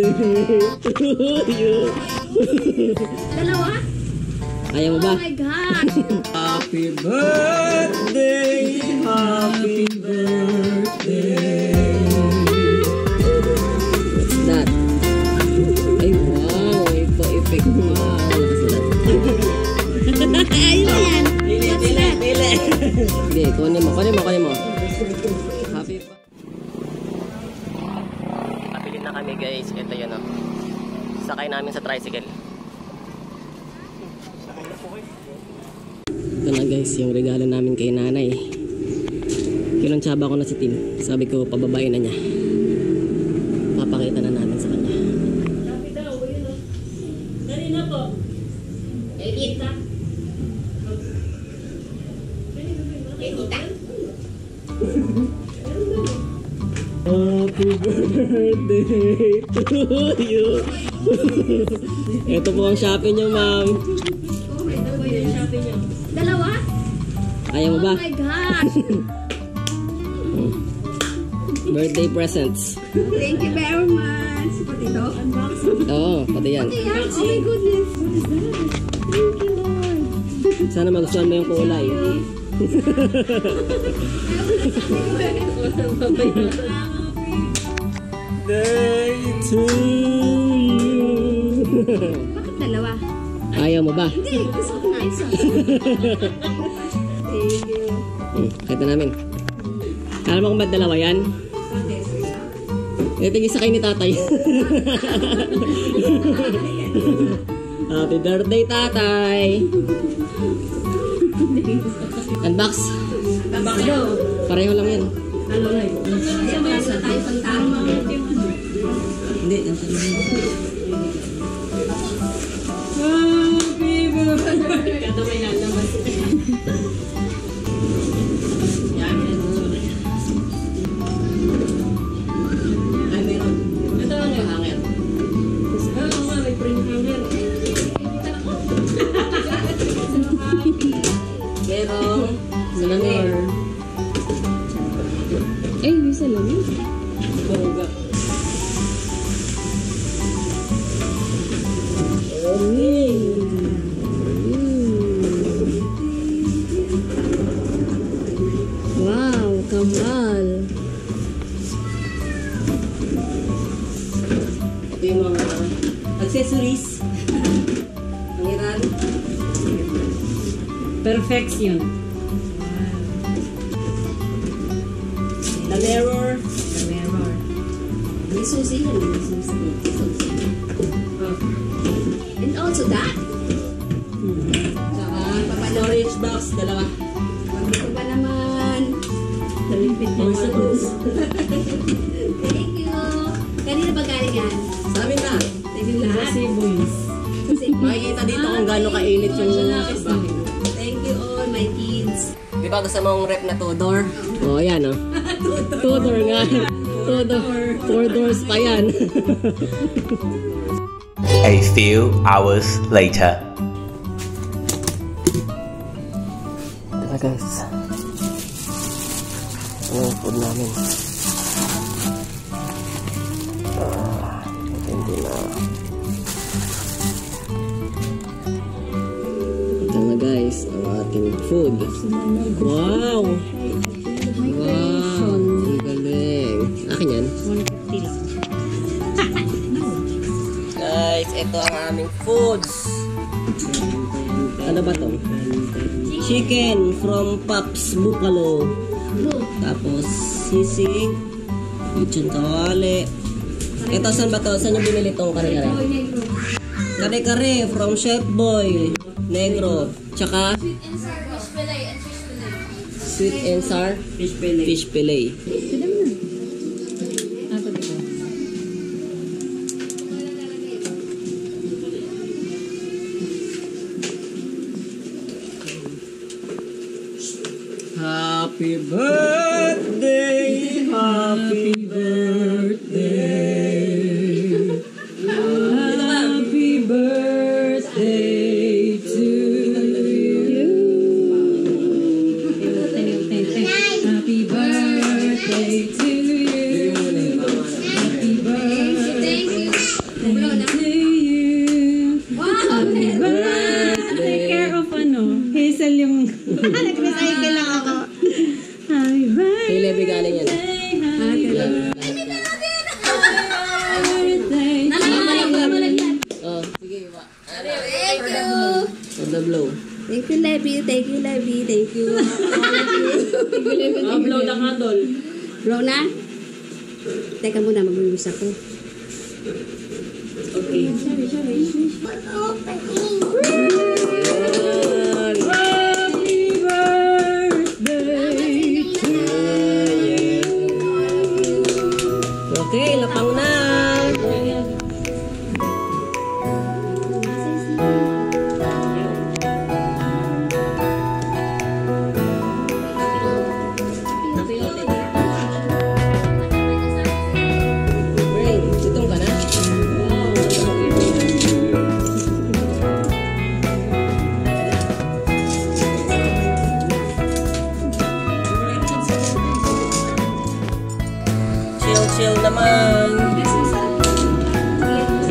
to you. Dalawa? Ayaw mo ba? Oh my gosh! Happy birthday, happy birthday. What's that? Ay, wow, may pa-effect mo. Ayun na yan. Pili. Hindi, kunin mo. Happy birthday. Napili na kami guys. Ito yun o. Sakay namin sa tricycle. Ito na guys, yung regalo namin kay nanay. Kinontsaba ko na si Tim. Sabi ko, pababain na niya. Papakita na namin sa kanya. Sabi daw, yun o. Dali na po. Tita. Tita. Happy birthday to you. Ito po ang shopping niyo, ma'am. Ito po yung shopping niyo. Dalawa? Ayaw mo ba? Oh my gosh! Birthday presents. Thank you very much. Pati ito? Unboxing. Oo, pati yan. Pati yan? Oh my goodness. What is that? Thank you, Lord. Sana magustuhan mo yung kulay. Day to you. Bakit dalawa? Ayaw mo ba? Hindi, gusto ko na isa. Thank you. Kita namin. Alam mo kung ba't dalawa yan? Ito yung isa kayo ni tatay. Happy birthday, tatay! Unbox. Unbox daw. Pareho lang yan. Ano na yun? Ayaw na tayo pantama. Hindi, ganito lang. Happy birthday! Kada may lalabas. Yan. Ay, meron. Ito lang yung hanger. Oo nga, may print hanger. Merong salamin. Ay, may salamin. Bongga. Wow, kamal. Ito yung mga accessories. Pangiran. Perfection. The mirror. The mirror. May susi yan. May susi. And also that. Saka storage box, dalawa. Ito ba naman? Nalipit mo. Thank you. Kanina ba galing yan? Sa amin na. Thank you lahat. Kasi boys. Makikita dito kung gaano kainit yung bahay. Thank you all my kids. Di ba gusto mong rep na two-door? Oo, yan o. Two-door nga. Two-door. Four doors pa yan. A few hours later. Tara guys. Ano yung food namin? Hindi na. Ito na guys, ang ating food. Wow! Wow! Ang galing. Akin yan? 150 lang. Guys, ito ang aming foods. Ano ba to? Chicken from Pops Buffalo. Tapos sisig. Lechon kawali. Ito, saan ba to? Saan yung binili tong kare-kare? Kare-kare from Chef Boy Negro. Tsaka sweet and sour fish fillet. Fish fillet. Happy birthday, happy birthday, happy birthday to you. Happy birthday to you. Happy birthday. to you. Happy birthday. Take care of Hazel yung... Nag-recycle lang ako. Happy birthday. Kay Levi galing yan. Happy birthday. Oh, sige, iba. For the blow. Thank you, Levi. Thank you, Levi. Thank you. Blow na nga, Dol. Blow na? Teka muna, mag-wish ako. Okay. Happy birthday to you. Okay, lapang na. Rain, sitong ka na? Chill naman.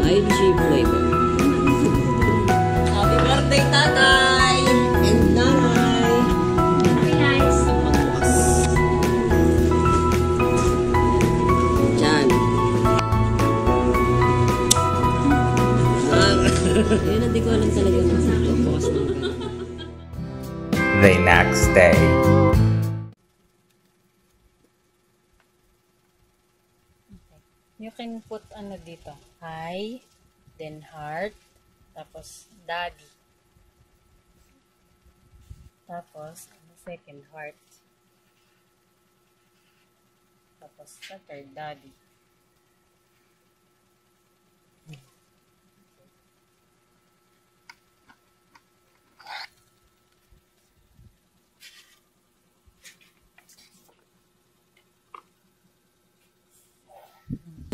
Ay, cheap flavor. Happy birthday, tatay! And nanay! Diyan. Yun, hindi ko alam talaga yung bukas mo. The next day. You can put dito, hi, then heart, tapos daddy. Tapos, second heart. Tapos, third daddy.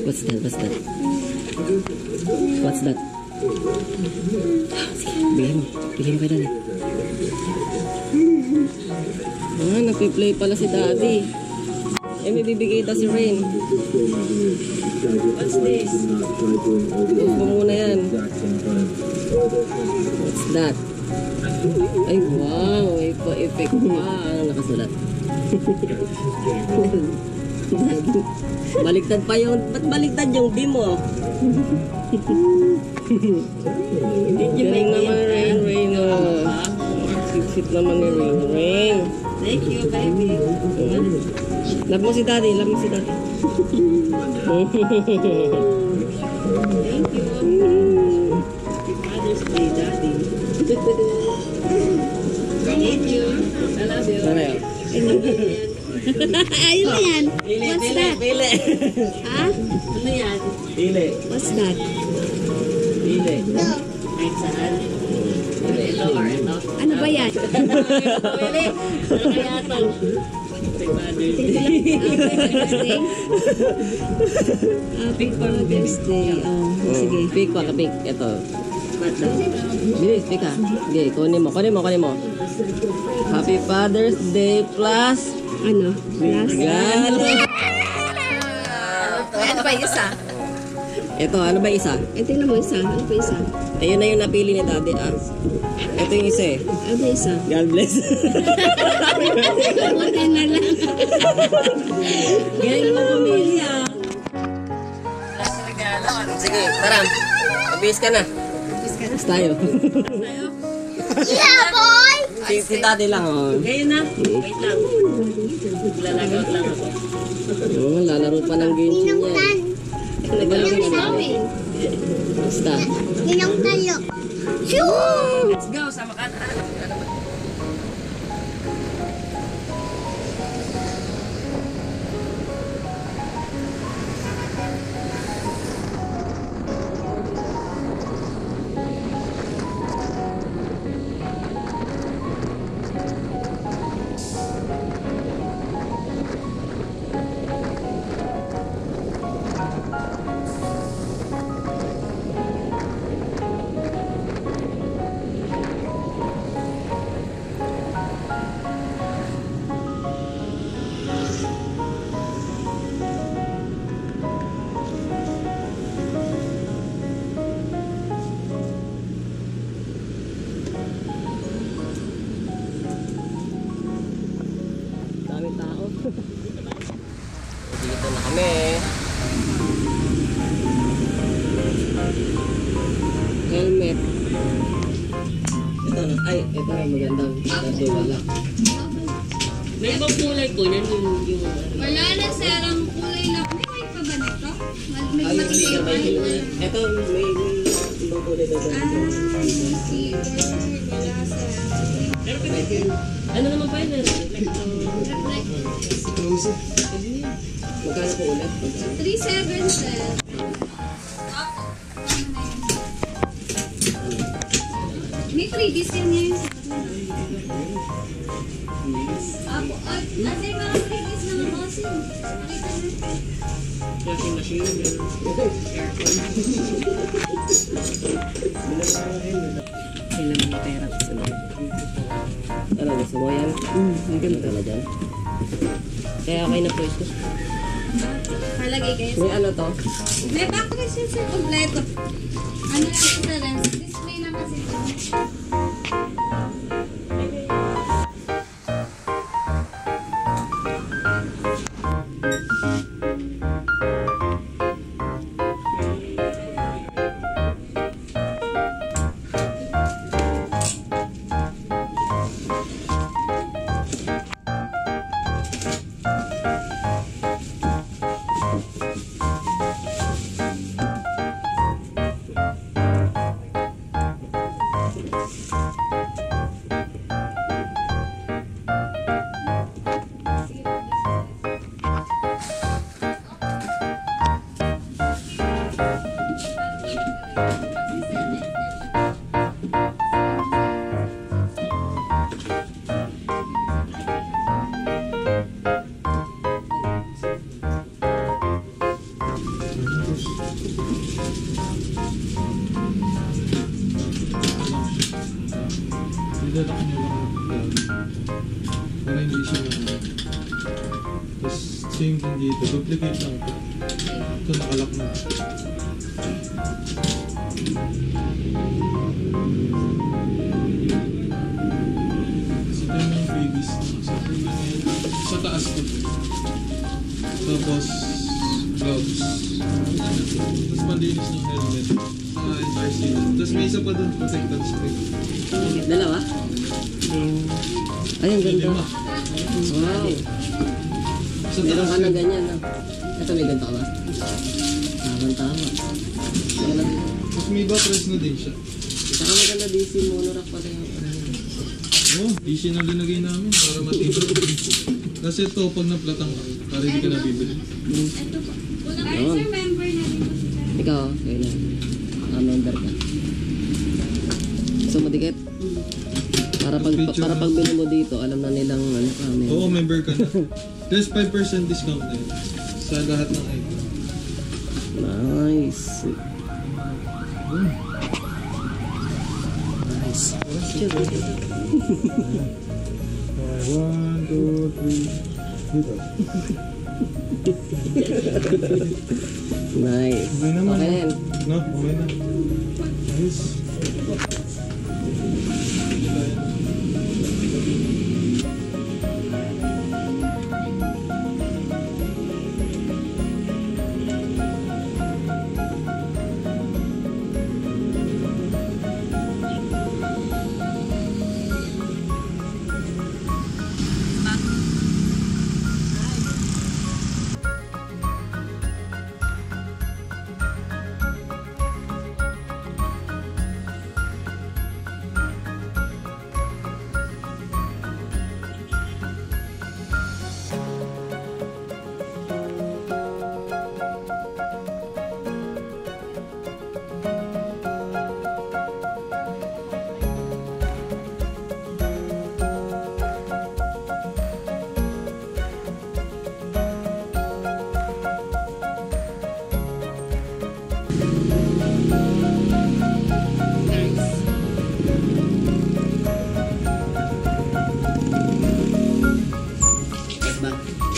What's that? What's that? What's that? Sige, bigyan mo. Bigyan mo kay daddy. Ah, nagpi-play pala si daddy. Eh, may bibigay daw si Rain. What's this? Huwag mo muna yan. What's that? Ay, wow. May pa-effect pa. Ano nakasulat? Baliktad pa yung... Ba't baliktad yung B mo? Galing naman, Rain. Sit naman ni Rain. Thank you, baby. Love mo si daddy. Thank you. Happy Father's Day, Daddy. Thank you. I love you. Ano yun? Ayun na yan. What's that? Pili. Ha? Ano yan? Pili. What's that? Pili. Ay, saan? Ito or ito? Ano ba yan? Pili. Ano kaya ito? Happy Father's Day. Happy Father's Day. Oh, sige. Pick pa ka, pick. Ito. Bilis, pick ka. Okay, kunin mo. Happy Father's Day plus... Ano? Last? Regalo. Ano ba isa? Ito, ano ba isa? Tingnan mo isa. Ano ba isa? Ayun na yung napili ni daddy, ah. Ito yung isa eh. Ano ba isa? God bless. Buti na lang. Galing mo pumili, ah. Sige, tara. Mabilis ka na. Mabilis tayo. Yeah, boy! Si daddy lang, oh. Ngayon na. Wait lang. Lalagaw lang ako. Oh, lalaro pa ng Genshin yan. Ninong namin. Basta. Ninong tayo. Shoo! Let's go. Sama ka na. Ay, ito na magandang. Kasi wala. May ibang kulay ko. Yan yung Wala na, sir. Ang kulay lang. May mic pa ba nito? May ay, matigay pa. ito, may ibang kulay ko. Wala, sir. Ano naman pa yun? Magkano po ulit? 3.7, sir. May freebies yan ngayon, sir. Apo, sir, mga freebies naman po, sir. Makita na. Washing machine. Kailan mo pera sa mga. Ano, gusto mo yan? Ang ganda na dyan. Kaya okay na po ito. Palagay kayo, May sir. ano to? May backrest yun, sir. Kompleto. Ano lang ito, sir? Display lang kasi ito. Idalak nyo lang para hindi siya tapos same din dito, duplicate lang ito. Ito nakalak na. Kasi ito yung freebies sa taas ko. Tapos gloves. Tapos pandinis ng helmet. Entire seat. Tapos may isa pa doon, protected spray. Dalawa? Ay, ang ganda. Lima. Wow. Sa Meron taas ka na yun. ganyan, no? Ito may ganito ka ba? Tama. Maganda. Tapos may iba press na din siya. Saka maganda DC monorack pala yung Oh, DC na linagay namin para matibay. Kasi ito, pag naplatang ka, para hindi ka nabibili. Ito po. Ay, sir, member na rin po siya. Ikaw, kailan? Member ka. Gusto mo dikit? Para pag bili mo dito, alam na nilang ano ka. Oo, member ka na. There's 5% discount na yun sa lahat ng item. Nice. Nice. 1, 2, 3. Dito. Nice. Okay naman. Okay na yan. No, okay na. Nice.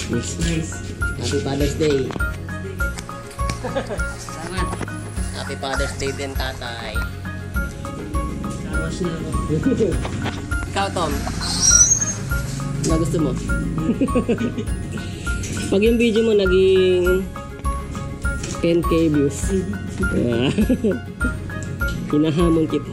Nice. Happy Father's Day. Salamat. Happy Father's Day din, tatay. Salamat na ako. Ikaw, Tom. Ano gusto mo? Pag yung video mo naging 10K views. Hinahamon kita.